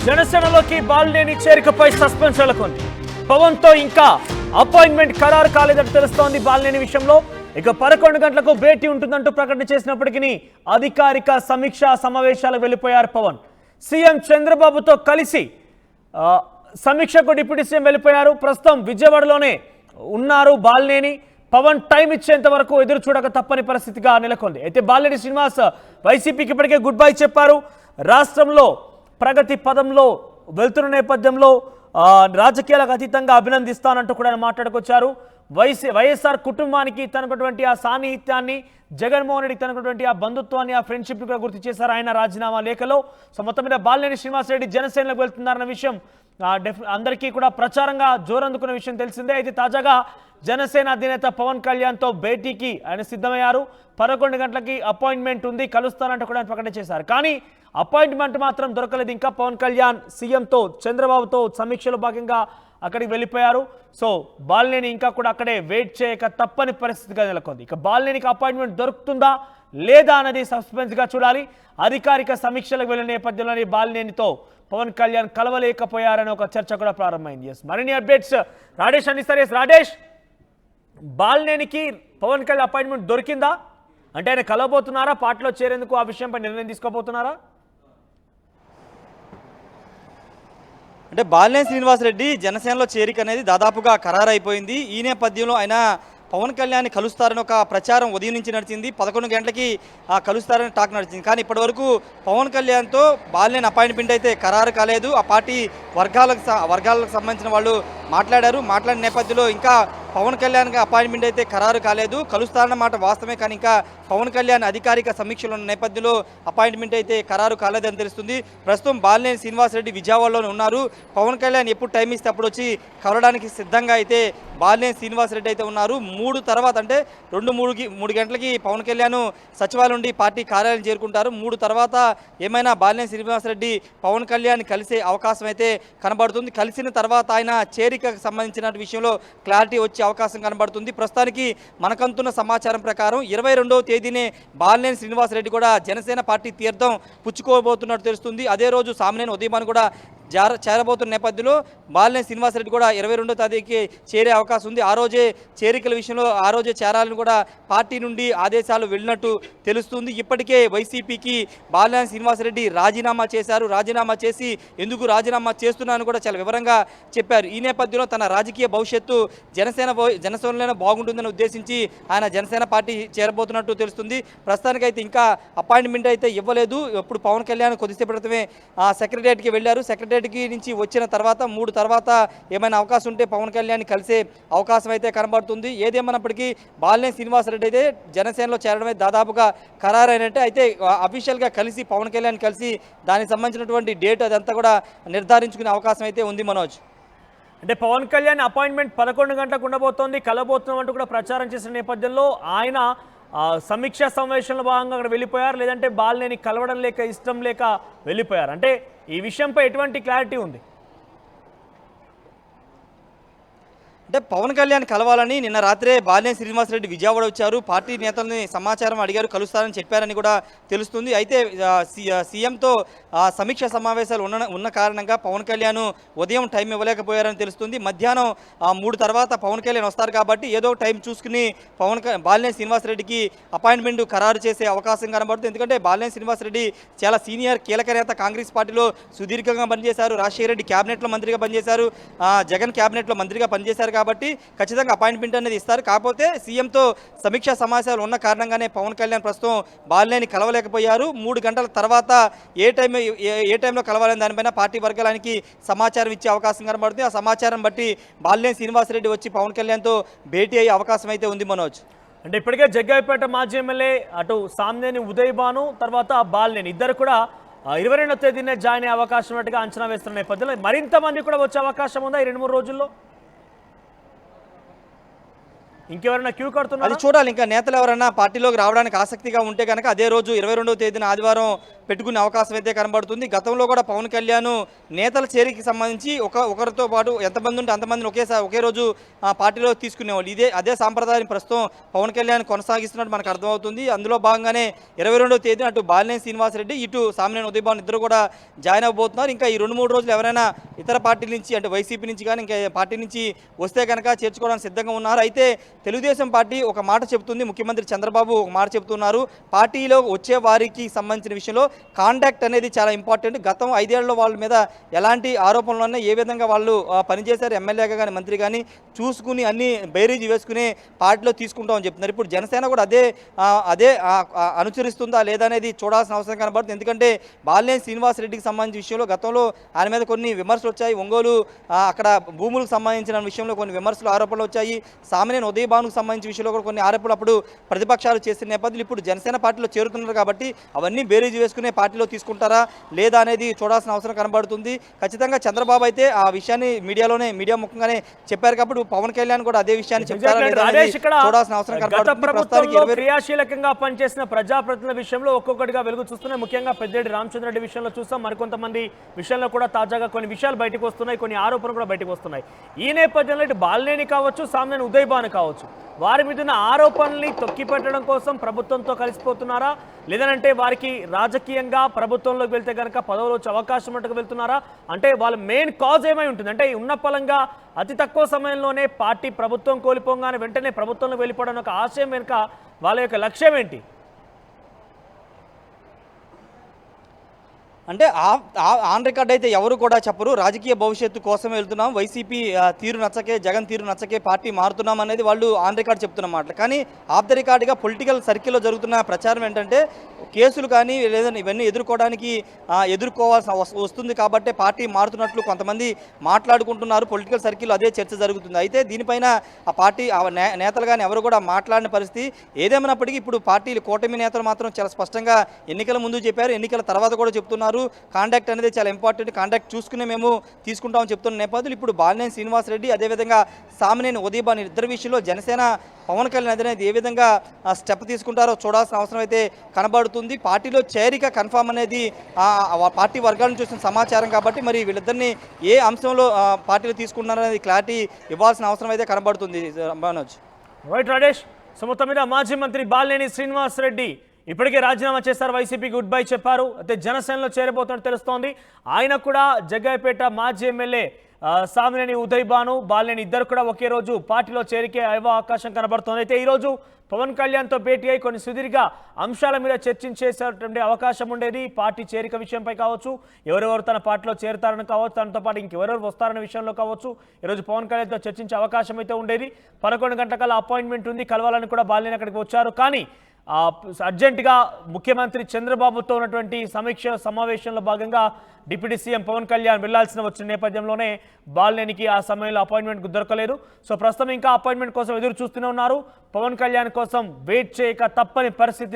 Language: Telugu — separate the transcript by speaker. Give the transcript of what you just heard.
Speaker 1: జనసేనలోకి బాలినేని చేరికపై సస్పెన్స్ నెలకొంది. పవన్తో ఇంకా అపాయింట్మెంట్ ఖరారు కాలేదని తెలుస్తోంది. బాలినేని విషయంలో ఇక 11 గంటలకు భేటీ ఉంటుందంటూ ప్రకటన చేసినప్పటికీ అధికారిక సమీక్షా సమావేశాలకు వెళ్లిపోయారు పవన్. సీఎం చంద్రబాబుతో కలిసి సమీక్షకు డిప్యూటీ సీఎం వెళ్లిపోయారు. ప్రస్తుతం విజయవాడలోనే ఉన్నారు బాలినేని. పవన్ టైం ఇచ్చేంత వరకు ఎదురు చూడక తప్పని పరిస్థితిగా నెలకొంది. అయితే బాలినేని శ్రీనివాస్ వైసీపీకి ఇప్పటికే గుడ్ బై చెప్పారు. రాష్ట్రంలో ప్రగతి పదంలో వెళ్తున్న నేపథ్యంలో రాజకీయాలకు అతీతంగా అభినందిస్తానంటూ కూడా మాట్లాడుకొచ్చారు. వైఎస్ఆర్ కుటుంబానికి తనకున్నటువంటి ఆ సాన్నిహిత్యాన్ని, జగన్మోహన్ రెడ్డికి తనకున్నటువంటి ఆ బంధుత్వాన్ని, ఆ ఫ్రెండ్షిప్ కూడా గుర్తు చేశారు ఆయన రాజీనామా లేఖలో. సో మొత్తం మీద బాలినేని శ్రీనివాసరెడ్డి జనసేనలోకి వెళ్తున్నారన్న విషయం అందరికీ కూడా ప్రచారంగా జోరందుకున్న విషయం తెలిసిందే. అయితే తాజాగా జనసేన అధినేత పవన్ కళ్యాణ్తో భేటీకి ఆయన సిద్ధమయ్యారు. 11 గంటలకి అపాయింట్మెంట్ ఉంది, కలుస్తానంటూ కూడా ఆయన ప్రకటన చేశారు. కానీ అపాయింట్మెంట్ మాత్రం దొరకలేదు. ఇంకా పవన్ కళ్యాణ్ సీఎంతో చంద్రబాబుతో సమీక్షలో భాగంగా అక్కడికి వెళ్ళిపోయారు. సో బాలినేని ఇంకా కూడా అక్కడే వెయిట్ చేయక తప్పని పరిస్థితిగా నెలకొంది. ఇక బాలినేనికి అపాయింట్మెంట్ దొరుకుతుందా లేదా అన్నది సస్పెన్స్గా చూడాలి. అధికారిక సమీక్షలకు వెళ్ళిన నేపథ్యంలోని బాలినేనితో పవన్ కళ్యాణ్ కలవలేకపోయారని ఒక చర్చ కూడా ప్రారంభమైంది. మరిన్ని అప్డేట్స్ రాడేష్ అందిస్తారు. రాడేష్, బాలినేనికి పవన్ కళ్యాణ్ అపాయింట్మెంట్ దొరికిందా? అంటే ఆయన కలవబోతున్నారా? పార్టీలో చేరేందుకు ఆ విషయంపై నిర్ణయం తీసుకోబోతున్నారా?
Speaker 2: అంటే బాలినేని శ్రీనివాసరెడ్డి జనసేనలో చేరిక అనేది దాదాపుగా ఖరారైపోయింది. ఈ నేపథ్యంలో ఆయన పవన్ కళ్యాణ్ కలుస్తారని ఒక ప్రచారం ఉదయం నుంచి నడిచింది. 11 గంటలకి కలుస్తారని టాక్ నడిచింది. కానీ ఇప్పటివరకు పవన్ కళ్యాణ్తో బాలినేని అపాయింట్మెంట్ అయితే ఖరారు కాలేదు. ఆ పార్టీ వర్గాలకు సంబంధించిన వాళ్ళు మాట్లాడిన నేపథ్యంలో ఇంకా పవన్ కళ్యాణ్కి అపాయింట్మెంట్ అయితే ఖరారు కాలేదు. కలుస్తారన్న మాట వాస్తవమే, కానీ ఇంకా పవన్ కళ్యాణ్ అధికారిక సమీక్షలో ఉన్న నేపథ్యంలో అపాయింట్మెంట్ అయితే ఖరారు కాలేదని తెలుస్తుంది. ప్రస్తుతం బాలినేని శ్రీనివాసరెడ్డి విజయవాడలోనే ఉన్నారు. పవన్ కళ్యాణ్ ఎప్పుడు టైం ఇస్తే అప్పుడు వచ్చి కలవడానికి సిద్ధంగా అయితే బాలినేని శ్రీనివాసరెడ్డి అయితే ఉన్నారు. 3 తర్వాత అంటే 3 గంటలకి పవన్ కళ్యాణ్ సచివాలయం నుండి పార్టీ కార్యాలయం చేరుకుంటారు. 3 తర్వాత ఏమైనా బాలినేని శ్రీనివాసరెడ్డి పవన్ కళ్యాణ్ కలిసే అవకాశం అయితే కనబడుతుంది. కలిసిన తర్వాత ఆయన చేరికకు సంబంధించిన విషయంలో క్లారిటీ వచ్చే అవకాశం కనబడుతుంది. ప్రస్తుతానికి మనకంతున్న సమాచారం ప్రకారం 22వ తేదీనే బాలినేని శ్రీనివాసరెడ్డి కూడా జనసేన పార్టీ తీర్థం పుచ్చుకోబోతున్నట్టు తెలుస్తుంది. అదే రోజు సామినేని ఉదయభాను కూడా చేరబోతున్న నేపథ్యంలో బాలినేని శ్రీనివాసరెడ్డి కూడా 22వ తేదీకి చేరే అవకాశం ఉంది. ఆ రోజే చేరికల విషయంలో ఆ రోజే చేరాలని కూడా పార్టీ నుండి ఆదేశాలు వెళ్ళినట్టు తెలుస్తుంది. ఇప్పటికే వైసీపీకి బాలినేని శ్రీనివాసరెడ్డి రాజీనామా చేశారు. రాజీనామా చేసి ఎందుకు రాజీనామా చేస్తున్నారని కూడా చాలా వివరంగా చెప్పారు. ఈ నేపథ్యంలో తన రాజకీయ భవిష్యత్తు జనసేనలోనే బాగుంటుందని ఉద్దేశించి ఆయన జనసేన పార్టీ చేరబోతున్నట్టు తెలుస్తుంది. ప్రస్తుతానికైతే ఇంకా అపాయింట్మెంట్ అయితే ఇవ్వలేదు. ఇప్పుడు పవన్ కళ్యాణ్ కొద్దిసేపటి క్రితమే సెక్రటరియట్కి వెళ్ళారు. సెక్రటరియట్కి నుంచి వచ్చిన తర్వాత 3 తర్వాత ఏమైనా అవకాశం ఉంటే పవన్ కళ్యాణ్ కలిసే అవకాశం అయితే కనబడుతుంది. ఏదేమన్నప్పటికీ బాలినేని శ్రీనివాసరెడ్డి అయితే జనసేనలో చేరడమే దాదాపుగా ఖరారైనట్టే. అయితే అఫీషియల్గా కలిసి పవన్ కళ్యాణ్ కలిసి దానికి సంబంధించినటువంటి డేట్ అదంతా కూడా నిర్ధారించుకునే అవకాశం అయితే ఉంది. మనోజ్,
Speaker 1: అంటే పవన్ కళ్యాణ్ అపాయింట్మెంట్ 11 గంటలకు ఉండబోతోంది, కలబోతున్నామంటూ కూడా ప్రచారం చేసిన నేపథ్యంలో ఆయన సమీక్షా సమావేశంలో భాగంగా అక్కడ వెళ్ళిపోయారు, లేదంటే బాలినేని కలవడం లేక ఇష్టం లేక వెళ్ళిపోయారు? అంటే ఈ విషయంపై ఎటువంటి క్లారిటీ ఉంది?
Speaker 2: అంటే పవన్ కళ్యాణ్ కలవాలని నిన్న రాత్రే బాలినేని శ్రీనివాసరెడ్డి విజయవాడ వచ్చారు. పార్టీ నేతల్ని సమాచారం అడిగారు, కలుస్తారని చెప్పారని కూడా తెలుస్తుంది. అయితే సీఎంతో సమీక్ష సమావేశాలు ఉన్న కారణంగా పవన్ కళ్యాణ్ ఉదయం టైం ఇవ్వలేకపోయారని తెలుస్తుంది. మధ్యాహ్నం 3 తర్వాత పవన్ కళ్యాణ్ వస్తారు కాబట్టి ఏదో టైం చూసుకుని బాలినేని శ్రీనివాసరెడ్డికి అపాయింట్మెంట్ ఖరారు చేసే అవకాశం కనబడుతుంది. ఎందుకంటే బాలినేని శ్రీనివాసరెడ్డి చాలా సీనియర్ కీలక నేత, కాంగ్రెస్ పార్టీలో సుదీర్ఘంగా పనిచేశారు. రాజశేఖర రెడ్డి క్యాబినెట్లో మంత్రిగా పనిచేశారు, జగన్ క్యాబినెట్లో మంత్రిగా పనిచేశారు. కాబట్టి ఖచ్చితంగా అపాయింట్మెంట్ అనేది ఇస్తారు. కాకపోతే సీఎంతో సమీక్షా సమావేశాలు ఉన్న కారణంగానే పవన్ కళ్యాణ్ ప్రస్తుతం బాలినేని కలవలేకపోయారు. 3 గంటల తర్వాత ఏ టైంలో కలవాలని దానిపైన పార్టీ వర్గానికి సమాచారం ఇచ్చే అవకాశం కనబడుతుంది. ఆ సమాచారం బట్టి బాలినేని శ్రీనివాసరెడ్డి వచ్చి పవన్ కళ్యాణ్తో భేటీ అయ్యే అవకాశం అయితే ఉంది. మనోజ్,
Speaker 1: అంటే ఇప్పటికే జగ్గాయపేట మాజీ ఎమ్మెల్యే అటు సామినేని ఉదయభాను తర్వాత బాలినేని ఇద్దరు కూడా 22వ తేదీనే జాయిన్ అయ్యే అవకాశం ఉన్నట్టుగా అంచనా వేస్తున్న నేపథ్యంలో మరింత మంది కూడా వచ్చే అవకాశం ఉందా ఈ 2-3 రోజుల్లో? ఇంకెవరైనా క్యూ కడుతున్నారు?
Speaker 2: అది చూడాలి. ఇంకా నేతలు ఎవరైనా పార్టీలోకి రావడానికి ఆసక్తిగా ఉంటే కనుక అదే రోజు 22వ తేదీన ఆదివారం పెట్టుకునే అవకాశం అయితే కనబడుతుంది. గతంలో కూడా పవన్ కళ్యాణ్ నేతల చేరికకి సంబంధించి ఒకరితో పాటు ఎంతమంది ఉంటే అంతమందిని ఒకే రోజు పార్టీలో తీసుకునేవాళ్ళు. అదే సాంప్రదాయం ప్రస్తుతం పవన్ కళ్యాణ్ కొనసాగిస్తున్నట్టు మనకు అర్థమవుతుంది. అందులో భాగంగానే 22వ తేదీన అటు బాలినేని శ్రీనివాసరెడ్డి, ఇటు సామినేని ఉదయభాన్ ఇద్దరు కూడా జాయిన్ అవబోతున్నారు. ఇంకా ఈ 2-3 రోజులు ఎవరైనా ఇతర పార్టీల నుంచి అంటే వైసీపీ నుంచి కానీ ఇంకా పార్టీ నుంచి వస్తే కనుక చేర్చుకోవడానికి సిద్ధంగా ఉన్నారు. అయితే తెలుగుదేశం పార్టీ ఒక మాట చెబుతుంది, ముఖ్యమంత్రి చంద్రబాబు ఒక మాట చెబుతున్నారు. పార్టీలో వచ్చే వారికి సంబంధించిన విషయంలో కాంటాక్ట్ అనేది చాలా ఇంపార్టెంట్. గతం 5 ఏళ్లలో వాళ్ళ మీద ఎలాంటి ఆరోపణలు ఉన్నాయి, ఏ విధంగా వాళ్ళు పనిచేశారు, ఎమ్మెల్యేగా కానీ మంత్రి కానీ చూసుకుని అన్ని బైరీజు వేసుకుని పార్టీలో తీసుకుంటామని చెప్తున్నారు. ఇప్పుడు జనసేన కూడా అదే అనుసరిస్తుందా లేదా అనేది చూడాల్సిన అవసరం కనబడుతుంది. ఎందుకంటే బాలినేని శ్రీనివాసరెడ్డికి సంబంధించిన విషయంలో గతంలో ఆయన మీద కొన్ని విమర్శలు వచ్చాయి. ఒంగోలు అక్కడ భూములకు సంబంధించిన విషయంలో కొన్ని విమర్శలు ఆరోపణలు వచ్చాయి. సామినేని ఉదయభానుకు సంబంధించిన విషయంలో కూడా కొన్ని ఆరోపణలు అప్పుడు ప్రతిపక్షాలు చేసిన నేపథ్యంలో ఇప్పుడు జనసేన పార్టీలో చేరుతున్నారు కాబట్టి అవన్నీ బేరీజు వేసుకునే పార్టీలో తీసుకుంటారా లేదా అనేది చూడాల్సిన అవసరం కనబడుతుంది. ఖచ్చితంగా చంద్రబాబు అయితే ఆ విషయాన్ని మీడియా ముఖంగానే చెప్పారు కాబట్టి పవన్ కళ్యాణ్ కూడా అదే విషయాన్ని చెప్తారా లేదా అనేది చూడాల్సిన అవసరం కనబడుతుంది.
Speaker 1: క్రియాశీలకంగా పనిచేసిన ప్రజాప్రతినిధుల విషయంలో ఒక్కొక్కటిగా వెలుగు చూస్తున్నాయి. ముఖ్యంగా పెద్దిరెడ్డి రామచంద్రరెడ్డి విషయంలో చూస్తాం, మరికొంతమంది విషయంలో కూడా తాజాగా కొన్ని విషయాలు బయటకు వస్తున్నాయి, కొన్ని ఆరోపణలు కూడా బయటకు వస్తున్నాయి. ఈ నేపథ్యంలో ఇటు బాలినేని కావచ్చు, సామినేని ఉదయభాను కావచ్చు, వారి మీద ఉన్న ఆరోపణల్ని తొక్కిపెట్టడం కోసం ప్రభుత్వంతో కలిసిపోతున్నారా, లేదంటే వారికి రాజకీయంగా ప్రభుత్వంలోకి వెళ్తే కనుక పదవులు వచ్చే అవకాశం ఉన్నట్టుగా వెళ్తున్నారా? అంటే వాళ్ళ మెయిన్ కాజ్ ఏమై ఉంటుంది? అంటే ఉన్న పలంగా అతి తక్కువ సమయంలోనే పార్టీ ప్రభుత్వం కోల్పోగానే వెంటనే ప్రభుత్వంలో వెళ్ళిపోవడం ఒక ఆశయం వెనుక వాళ్ళ యొక్క లక్ష్యం ఏంటి?
Speaker 2: అంటే ఆన్ రికార్డ్ అయితే ఎవరు కూడా చెప్పరు. రాజకీయ భవిష్యత్తు కోసం వెళ్తున్నాం, వైసీపీ తీరు నచ్చకే, జగన్ తీరు నచ్చకే పార్టీ మారుతున్నాం అనేది వాళ్ళు ఆన్ రికార్డ్ చెప్తున్నమాట. కానీ ఆఫ్ ద రికార్డ్గా పొలిటికల్ సర్కిల్లో జరుగుతున్న ప్రచారం ఏంటంటే కేసులు కానీ లేదని ఇవన్నీ ఎదుర్కోవాల్సిన వస్తుంది కాబట్టి పార్టీ మారుతున్నట్లు కొంతమంది మాట్లాడుకుంటున్నారు. పొలిటికల్ సర్కిల్ అదే చర్చ జరుగుతుంది. అయితే దీనిపైన ఆ పార్టీ నేతలు కానీ ఎవరు కూడా మాట్లాడిన పరిస్థితి. ఏదేమైనప్పటికీ ఇప్పుడు పార్టీలు కూటమి నేతలు మాత్రం చాలా స్పష్టంగా ఎన్నికల ముందు చెప్పారు, ఎన్నికల తర్వాత కూడా చెప్తున్నారు. కాంటాక్ట్ అనేది చాలా ఇంపార్టెంట్, కాంటాక్ట్ చూసుకునే మేము తీసుకుంటామని చెప్తున్న నేపథ్యంలో ఇప్పుడు బాలినేని శ్రీనివాసరెడ్డి అదేవిధంగా సామినేని ఉదయభాన్ ఇద్దరి విషయంలో జనసేన పవన్ కళ్యాణ్ అనేది ఏ విధంగా స్టెప్ తీసుకుంటారో చూడాల్సిన అవసరం అయితే కనబడుతుంది. పార్టీలో చేరిక కన్ఫామ్ అనేది పార్టీ వర్గాలను చూసిన సమాచారం కాబట్టి మరి వీళ్ళిద్దరిని ఏ అంశంలో పార్టీలో తీసుకుంటున్నారనేది క్లారిటీ ఇవ్వాల్సిన అవసరం అయితే కనబడుతుంది. మనోజ్
Speaker 1: రైట్ రాజేష్, సో మొత్తం మీద మాజీ మంత్రి బాలినేని శ్రీనివాసరెడ్డి ఇప్పటికే రాజీనామా చేశారు, వైసీపీ గుడ్ బై చెప్పారు. అయితే జనసేనలో చేరబోతున్నట్టు తెలుస్తోంది. ఆయన కూడా జగ్గయ్యపేట మాజీ ఎమ్మెల్యే సామినేని ఉదయభాను, బాలినేని ఇద్దరు కూడా ఒకే రోజు పార్టీలో చేరికే అవకాశం కనబడుతోంది. అయితే ఈరోజు పవన్ కళ్యాణ్తో భేటీ అయి కొన్ని సుదీర్ఘ అంశాల మీద చర్చించేసేటువంటి అవకాశం ఉండేది. పార్టీ చేరిక విషయంపై కావచ్చు, ఎవరెవరు తన పార్టీలో చేరుతారని కావచ్చు, తనతో పాటు ఇంకెవరెవరు వస్తారనే విషయంలో కావచ్చు ఈరోజు పవన్ కళ్యాణ్తో చర్చించే అవకాశం అయితే ఉండేది. 11 గంటల అపాయింట్మెంట్ ఉంది, కలవాలని కూడా బాలినేని అక్కడికి వచ్చారు. కానీ అర్జెంటుగా ముఖ్యమంత్రి చంద్రబాబుతో ఉన్నటువంటి సమీక్ష సమావేశంలో భాగంగా డిప్యూటీ సీఎం పవన్ కళ్యాణ్ వెళ్లాల్సిన వచ్చిన నేపథ్యంలోనే బాలినేనికి ఆ సమయంలో అపాయింట్మెంట్ దొరకలేదు. సో ప్రస్తుతం ఇంకా అపాయింట్మెంట్ కోసం ఎదురు చూస్తూనే ఉన్నారు. పవన్ కళ్యాణ్ కోసం వెయిట్ చేయక తప్పని పరిస్థితి